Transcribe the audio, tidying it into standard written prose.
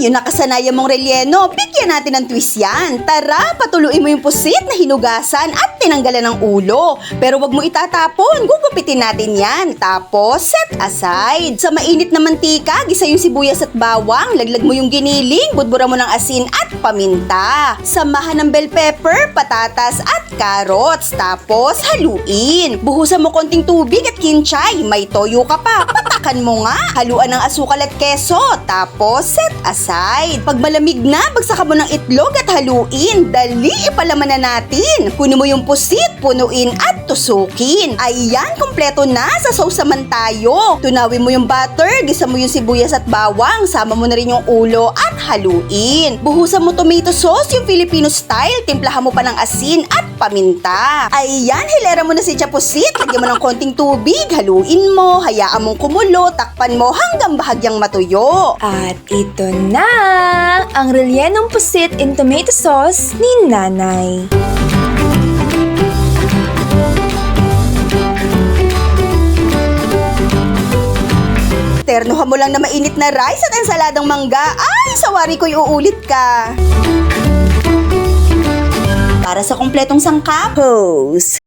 yung nakasanayan mong relyeno, bigyan natin ng twist yan. Tara, patuluin mo yung pusit na hinugasan at tinanggalan ng ulo. Pero wag mo itatapon, gugupitin natin yan. Tapos, set aside. Sa mainit na mantika, gisa yung sibuyas at bawang, laglag mo yung giniling, budbura mo ng asin at paminta. Samahan ng bell pepper, patatas at carrots. Tapos, haluin. Buhusan mo konting tubig at kinchay. May toyo ka pa, patakan mo nga. Haluan ng asukal at keso. Tapos, set aside. Pag malamig na, bagsakan mo ng itlog at haluin. Dali, ipalaman na natin. Kunin mo yung pusit, punuin at tusukin. Ayan, kompleto na. Sa sauce naman tayo. Tunawin mo yung butter, gisa mo yung sibuyas at bawang, sama mo na rin yung ulo at haluin. Buhusan mo tomato sauce, yung Filipino style, timplahan mo pa ng asin at paminta. Ayan, hilera mo na si Chapusit, lagyan mo ng konting tubig, haluin mo, hayaan mong kumulo, takpan mo hanggang bahagyang matuyo. At ito na ang rellenong pusit in tomato sauce ni Nanay. Ternohan mo lang na mainit na rice at ensaladang mangga. Ay, sawari ko'y uulit ka. Para sa kompletong sangkap, pose.